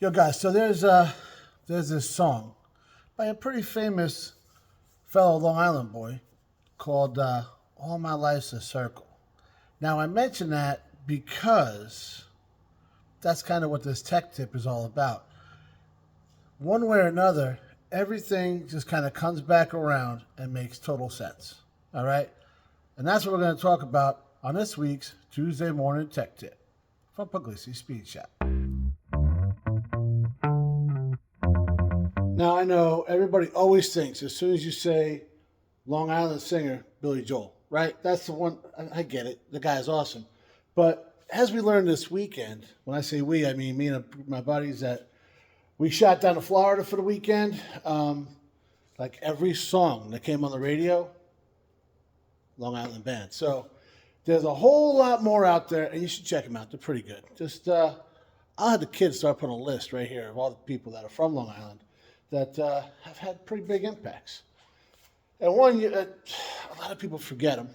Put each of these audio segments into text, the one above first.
Yo, guys. So there's this song by a pretty famous fellow Long Island boy called "All My Life's a Circle." Now I mention that because that's kind of what this tech tip is all about. One way or another, everything just kind of comes back around and makes total sense. All right, and that's what we're going to talk about on this week's Tuesday morning tech tip from Pugliese Speed Shop. Now, I know everybody always thinks as soon as you say Long Island singer Billy Joel, right? That's the one. I get it. The guy's awesome. But as we learned this weekend, when I say we, I mean me and my buddies that we shot down to Florida for the weekend. Like every song that came on the radio, Long Island band. So there's a whole lot more out there, and you should check them out. They're pretty good. Just I'll have the kids start putting a list right here of all the people that are from Long Island that have had pretty big impacts. And one, a lot of people forget him.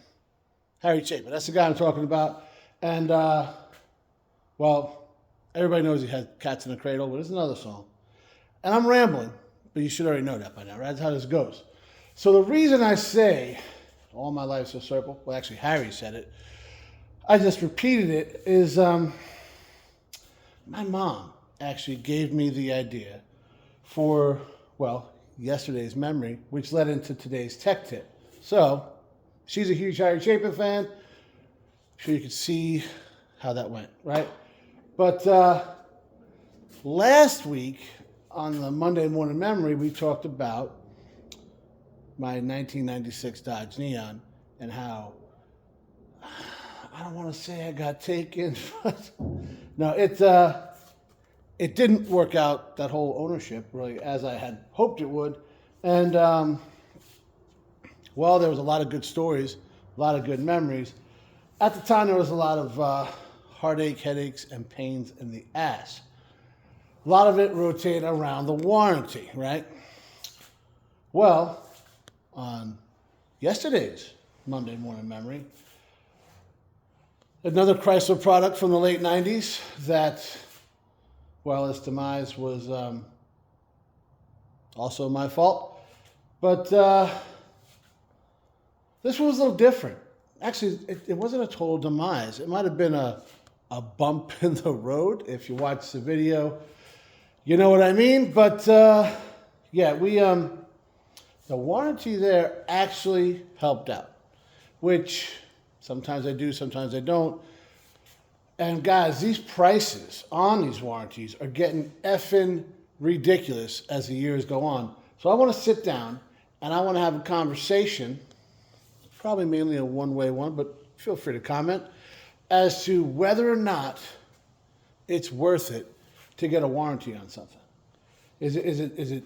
Harry Chapin, that's the guy I'm talking about. And, well, everybody knows he had Cats in the Cradle, but there's another song. And I'm rambling, but you should already know that by now, right? That's how this goes. So the reason I say All My Life's a Circle, well, actually, Harry said it. I just repeated it, is my mom actually gave me the idea for, well, yesterday's memory, which led into today's tech tip. So, she's a huge Harry Chapin fan. I'm sure you could see how that went, right? But last week on the Monday Morning Memory, we talked about my 1996 Dodge Neon and how, I don't want to say I got taken, but no, it didn't work out, that whole ownership, really, as I had hoped it would. And, well, there was a lot of good stories, a lot of good memories. At the time, there was a lot of heartache, headaches, and pains in the ass. A lot of it rotated around the warranty, right? Well, on yesterday's Monday Morning Memory, another Chrysler product from the late 90s that, well, its demise was also my fault. But this one was a little different. Actually, it wasn't a total demise. It might have been a bump in the road. If you watch the video, you know what I mean. But yeah, the warranty there actually helped out, which sometimes I do, sometimes I don't. And guys, these prices on these warranties are getting effing ridiculous as the years go on. So I want to sit down and I want to have a conversation, probably mainly a one-way one, but feel free to comment, as to whether or not it's worth it to get a warranty on something. Is it,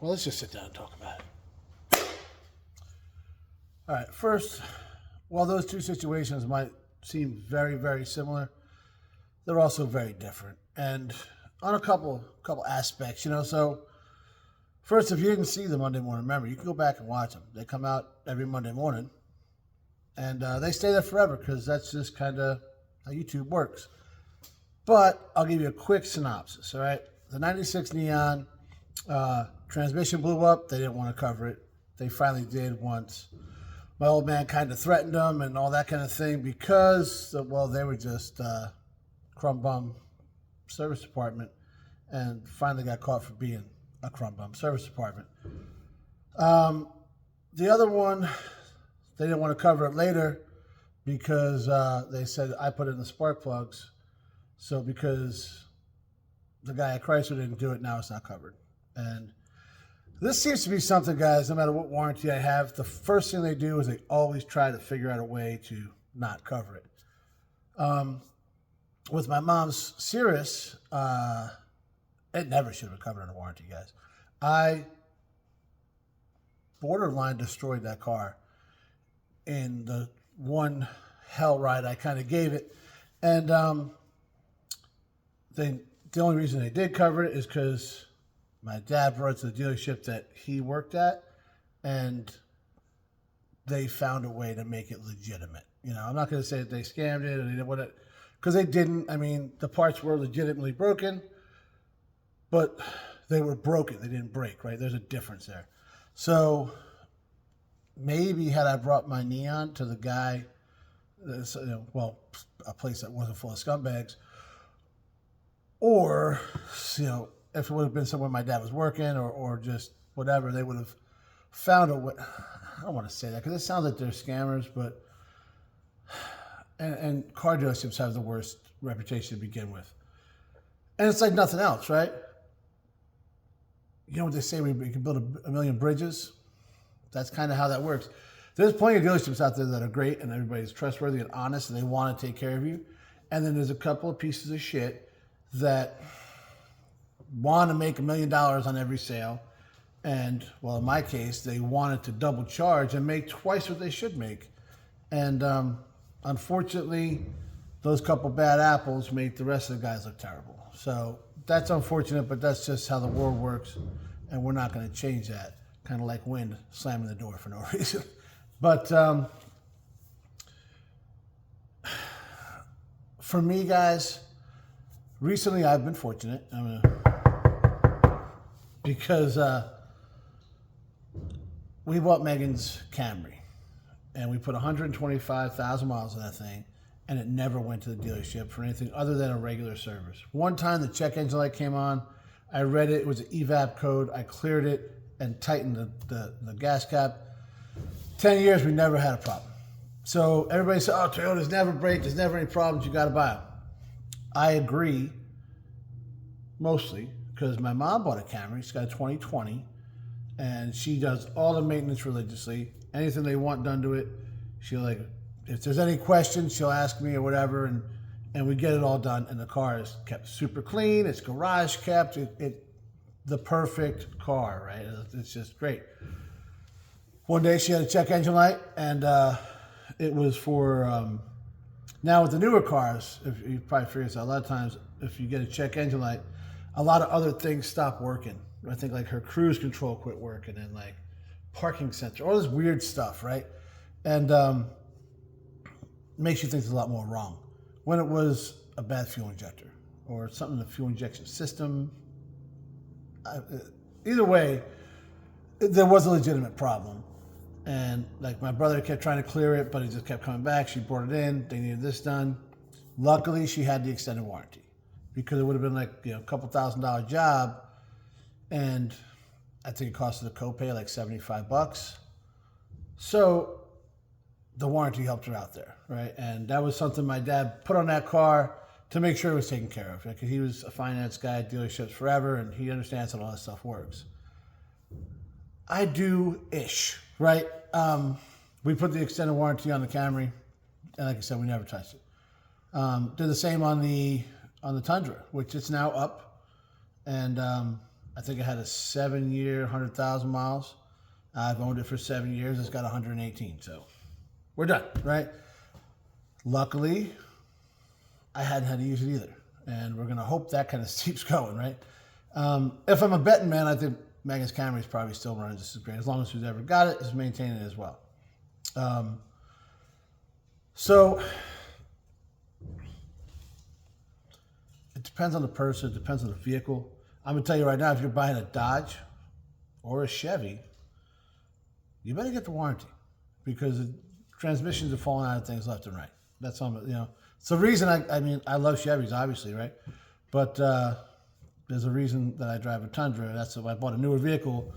well, let's just sit down and talk about it. All right, first, while those two situations might seem very, very similar, they're also very different. And on a couple aspects, so first, if you didn't see the Monday Morning Memory, you can go back and watch them. They come out every Monday morning, and they stay there forever because that's just kind of how YouTube works. But I'll give you a quick synopsis, all right? The 96 Neon, transmission blew up. They didn't want to cover it. They finally did once my old man kind of threatened them and all that kind of thing because, well, they were just crumb bum service department and finally got caught for being a crumb bum service department. The other one, they didn't want to cover it later because they said I put it in the spark plugs. So because the guy at Chrysler didn't do it, now it's not covered. And this seems to be something, guys, no matter what warranty I have, the first thing they do is they always try to figure out a way to not cover it. With my mom's Cirrus, it never should have been covered under warranty, guys. I borderline destroyed that car in the one hell ride I kind of gave it. And the only reason they did cover it is because my dad brought it to the dealership that he worked at, and they found a way to make it legitimate. I'm not going to say that they scammed it or they did what it, because they didn't. I mean, the parts were legitimately broken, but they were broken. They didn't break, right? There's a difference there. So maybe had I brought my Neon to the guy, a place that wasn't full of scumbags, or, if it would have been somewhere my dad was working or just whatever, they would have found a way. I don't want to say that because it sounds like they're scammers, but and car dealerships have the worst reputation to begin with. And it's like nothing else, right? You know what they say, we can build a million bridges? That's kind of how that works. There's plenty of dealerships out there that are great and everybody's trustworthy and honest and they want to take care of you. And then there's a couple of pieces of shit that want to make $1 million on every sale. And, well, in my case, they wanted to double charge and make twice what they should make. And unfortunately, those couple bad apples make the rest of the guys look terrible. So that's unfortunate, but that's just how the world works. And we're not going to change that. Kind of like wind slamming the door for no reason. But for me, guys, recently I've been fortunate. Because we bought Megan's Camry, and we put 125,000 miles on that thing, and it never went to the dealership for anything other than a regular service. One time the check engine light came on, I read it, it was an evap code, I cleared it and tightened the gas cap. 10 years, we never had a problem. So everybody said, oh, Toyotas never break, there's never any problems, you gotta buy them. I agree, mostly, because my mom bought a Camry, she's got a 2020, and she does all the maintenance religiously. Anything they want done to it, she'll if there's any questions, she'll ask me or whatever, and we get it all done. And the car is kept super clean. It's garage kept. The perfect car, right? It's just great. One day she had a check engine light, and it was for now with the newer cars. If you probably figure this out, a lot of times if you get a check engine light, a lot of other things stop working. I think like her cruise control quit working and like parking sensor, all this weird stuff, right? And makes you think there's a lot more wrong. When it was a bad fuel injector or something in the fuel injection system, either way, there was a legitimate problem. And like my brother kept trying to clear it, but it just kept coming back. She brought it in. They needed this done. Luckily, she had the extended warranty because it would have been like a couple $1,000 job. And I think it costed a copay like $75. So the warranty helped her out there, right? And that was something my dad put on that car to make sure it was taken care of. Because he was a finance guy at dealerships forever, and he understands how all that stuff works. I do-ish, right? We put the extended warranty on the Camry, and like I said, we never touched it. Did the same on the Tundra, which it's now up, and I think it had a 7-year, 100,000 miles. I've owned it for 7 years. It's got 118, so we're done, right? Luckily, I hadn't had to use it either, and we're going to hope that kind of keeps going, right? If I'm a betting man, I think Megan's Camry is probably still running just as great. As long as who's ever got it is maintaining it as well. So it depends on the person. It depends on the vehicle. I'm going to tell you right now, if you're buying a Dodge or a Chevy, you better get the warranty because the transmissions are falling out of things left and right. That's something, It's the reason I love Chevys, obviously, right? But there's a reason that I drive a Tundra. That's if I bought a newer vehicle.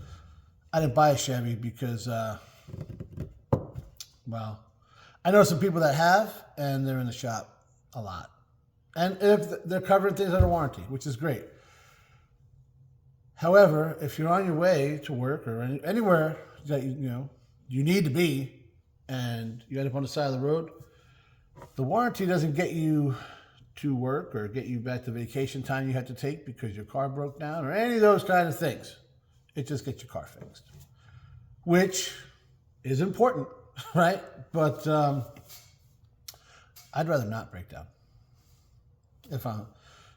I didn't buy a Chevy because, I know some people that have, and they're in the shop a lot. And if they're covering things under warranty, which is great. However, if you're on your way to work or anywhere that you need to be, and you end up on the side of the road, the warranty doesn't get you to work or get you back to vacation time you had to take because your car broke down or any of those kind of things. It just gets your car fixed, which is important, right? But I'd rather not break down. If I'm,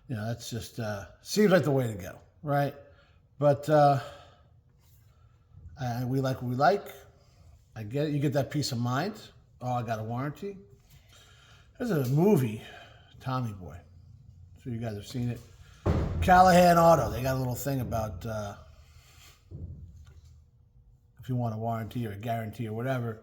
that's just seems like the way to go, right? But we like what we like. I get it. You get that peace of mind. Oh, I got a warranty. There's a movie, Tommy Boy. I'm sure you guys have seen it. Callahan Auto, they got a little thing about if you want a warranty or a guarantee or whatever.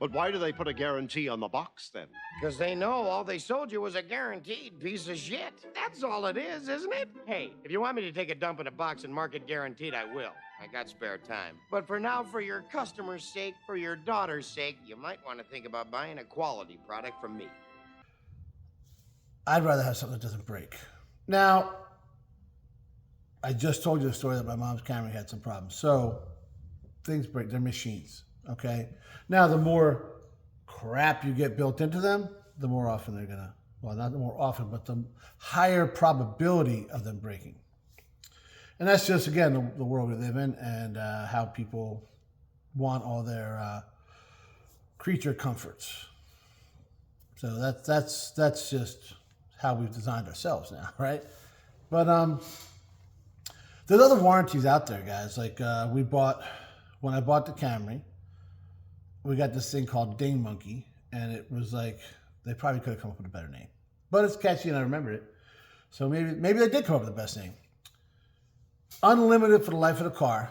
But why do they put a guarantee on the box then? Because they know all they sold you was a guaranteed piece of shit. That's all it is, isn't it? Hey, if you want me to take a dump in a box and mark it guaranteed, I will. I got spare time. But for now, for your customer's sake, for your daughter's sake, you might want to think about buying a quality product from me. I'd rather have something that doesn't break. Now, I just told you the story that my mom's Camry had some problems. So things break, they're machines, okay? Now, the more crap you get built into them, the more often they're gonna, well, not the more often, but the higher probability of them breaking. And that's just, again, the world we live in and how people want all their creature comforts. So that's just how we've designed ourselves now, right? But there's other warranties out there, guys. Like when I bought the Camry, we got this thing called Ding Monkey, and it was like, they probably could have come up with a better name. But it's catchy and I remember it. So maybe they did come up with the best name. Unlimited for the life of the car.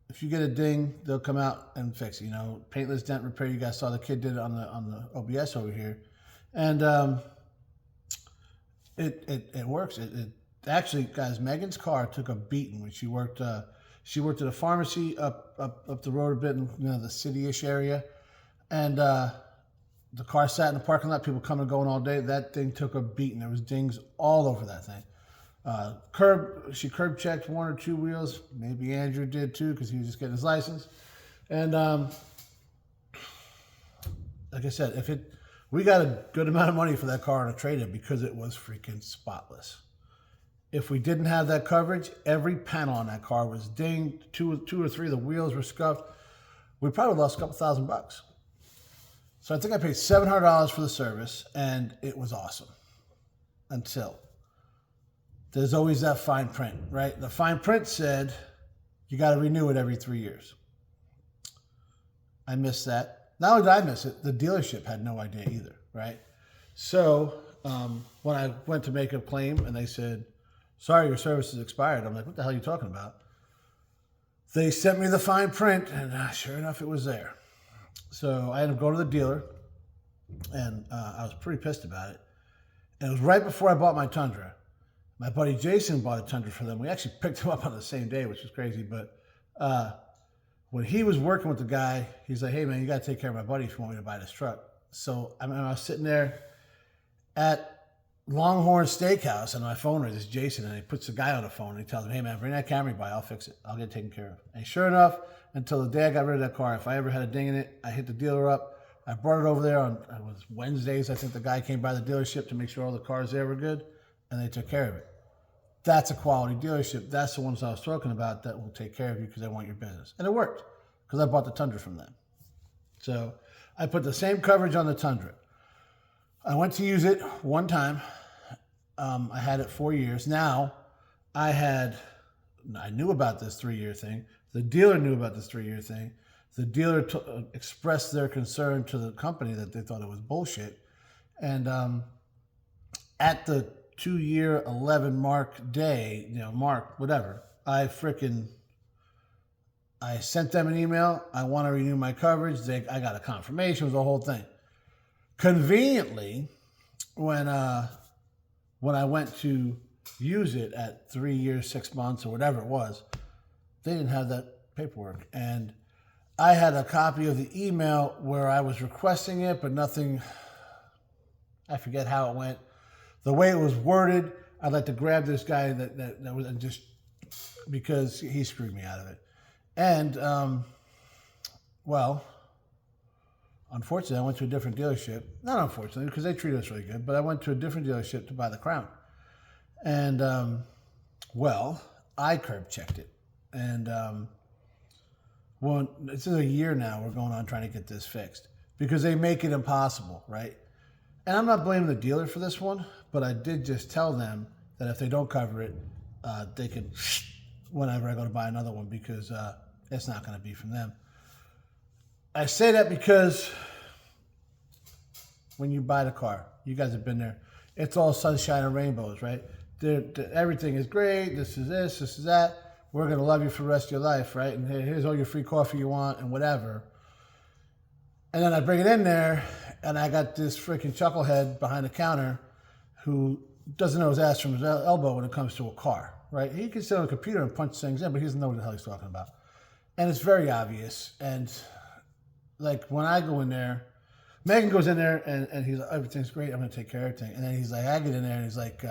If you get a ding, they'll come out and fix it. You know, paintless dent repair. You guys saw the kid did it on the OBS over here. And it works. It actually, guys, Megan's car took a beating when she worked at a pharmacy up the road a bit in the city-ish area. And the car sat in the parking lot, people coming and going all day. That thing took a beating. There was dings all over that thing. She curb checked one or two wheels. Maybe Andrew did too, because he was just getting his license. And like I said, we got a good amount of money for that car on a trade-in because it was freaking spotless. If we didn't have that coverage, every panel on that car was dinged. Two or three of the wheels were scuffed. We probably lost a couple $1,000. So I think I paid $700 for the service, and it was awesome. Until there's always that fine print, right? The fine print said you got to renew it every 3 years. I missed that. Not only did I miss it, the dealership had no idea either, right? So when I went to make a claim and they said, sorry, your service is expired. I'm like, what the hell are you talking about? They sent me the fine print, and sure enough, it was there. So I ended up going to the dealer, and I was pretty pissed about it. And it was right before I bought my Tundra. My buddy Jason bought a Tundra for them. We actually picked him up on the same day, which was crazy. But when he was working with the guy, he's like, hey, man, you got to take care of my buddy if you want me to buy this truck. So I was sitting there at Longhorn Steakhouse, and my phone rings. It's Jason, and he puts the guy on the phone, and he tells him, hey, man, bring that Camry by. I'll fix it. I'll get it taken care of. And sure enough, until the day I got rid of that car, if I ever had a ding in it, I hit the dealer up. I brought it over there on it was Wednesdays. I think the guy came by the dealership to make sure all the cars there were good, and they took care of it. That's a quality dealership. That's the ones I was talking about that will take care of you because they want your business. And it worked because I bought the Tundra from them. So I put the same coverage on the Tundra. I went to use it one time. I had it 4 years. Now, I knew about this 3-year thing. The dealer knew about this 3-year thing. The dealer expressed their concern to the company that they thought it was bullshit. And at the 2-year 11 mark day, whatever, I sent them an email. I want to renew my coverage. I got a confirmation. It was the whole thing. Conveniently, when I went to use it at 3 years, 6 months, or whatever it was, they didn't have that paperwork. And I had a copy of the email where I was requesting it, but nothing, I forget how it went. The way it was worded, I'd like to grab this guy that was, and just because he screwed me out of it. And, well, unfortunately, I went to a different dealership. Not unfortunately, because they treated us really good, but I went to a different dealership to buy the Crown. And, well, I curb checked it. And, well, this is a year now we're going on trying to get this fixed because they make it impossible, right? And I'm not blaming the dealer for this one, but I did just tell them that if they don't cover it, they can whenever I go to buy another one because it's not going to be from them. I say that because when you buy the car, you guys have been there, it's all sunshine and rainbows, right? everything is great. This is this is that. We're going to love you for the rest of your life, right? And here's all your free coffee you want and whatever. And then I bring it in there, and I got this freaking chucklehead behind the counter who doesn't know his ass from his elbow when it comes to a car, right? He can sit on a computer and punch things in, but he doesn't know what the hell he's talking about. And it's very obvious. And like when I go in there, Megan goes in there and he's like, everything's great. I'm going to take care of everything. And then he's like, I get in there and he's like,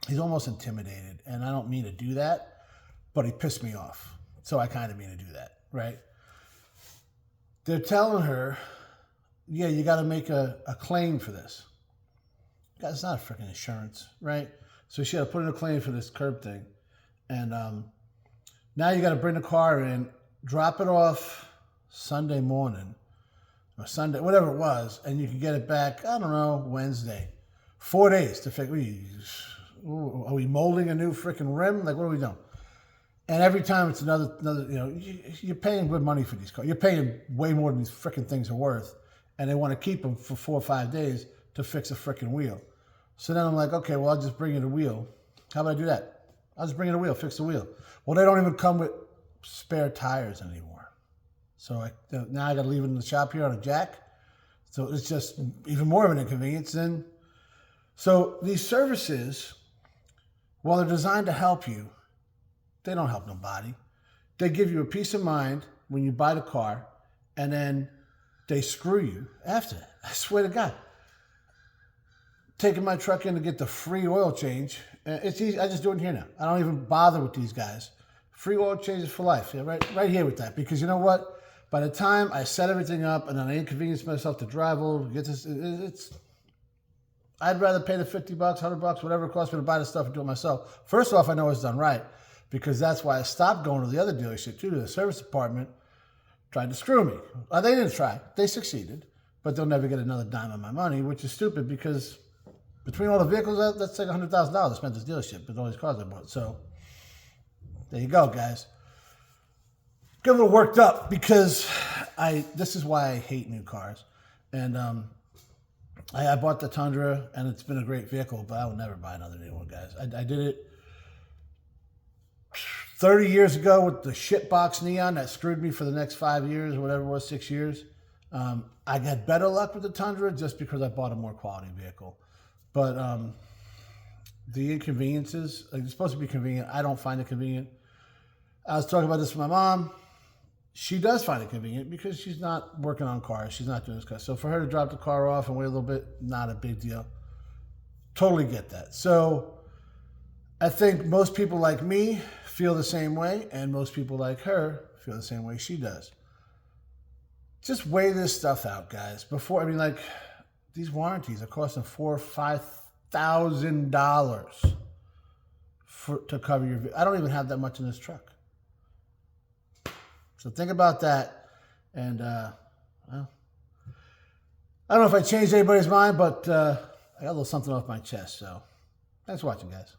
he's almost intimidated. And I don't mean to do that, but he pissed me off. So I kind of mean to do that, right? They're telling her, yeah, you got to make a claim for this. God, it's not a freaking insurance, right? So she had to put in a claim for this curb thing. And now you got to bring the car in, drop it off Sunday morning or Sunday, whatever it was, and you can get it back, I don't know, Wednesday. 4 days to figure, are we molding a new freaking rim? Like, what are we doing? And every time it's another, you're paying good money for these cars. You're paying way more than these freaking things are worth. And they want to keep them for 4 or 5 days to fix a freaking wheel. So then I'm like, okay, well, I'll just bring you the wheel. How about I do that? I'll just bring you the wheel, fix the wheel. Well, they don't even come with spare tires anymore. So now I got to leave it in the shop here on a jack. So it's just even more of an inconvenience. So these services, while they're designed to help you, they don't help nobody. They give you a peace of mind when you buy the car, and then they screw you after. I swear to God. Taking my truck in to get the free oil change. It's easy. I just do it here now. I don't even bother with these guys. Free oil changes for life. Yeah, right here with that. Because you know what? By the time I set everything up and then I inconvenience myself to drive over, get this, I'd rather pay the $50, $100, whatever it costs me to buy the stuff and do it myself. First off, I know it's done right, because that's why I stopped going to the other dealership too. The service department tried to screw me. They didn't try. They succeeded, but they'll never get another dime of my money, which is stupid because between all the vehicles, that's like $100,000 spent at this dealership with all these cars I bought. So there you go, guys. Get a little worked up because this is why I hate new cars. And I bought the Tundra, and it's been a great vehicle, but I will never buy another new one, guys. I did it 30 years ago with the shitbox neon that screwed me for the next 5 years or whatever it was, 6 years. I got better luck with the Tundra just because I bought a more quality vehicle. But the inconveniences, like, it's supposed to be convenient. I don't find it convenient. I was talking about this with my mom. She does find it convenient because she's not working on cars. She's not doing this car. So for her to drop the car off and wait a little bit, not a big deal. Totally get that. So I think most people like me feel the same way, and most people like her feel the same way she does. Just weigh this stuff out, guys. These warranties are costing $4,000 or $5,000 to cover your vehicle. I don't even have that much in this truck. So think about that. And, I don't know if I changed anybody's mind, but I got a little something off my chest. So thanks for watching, guys.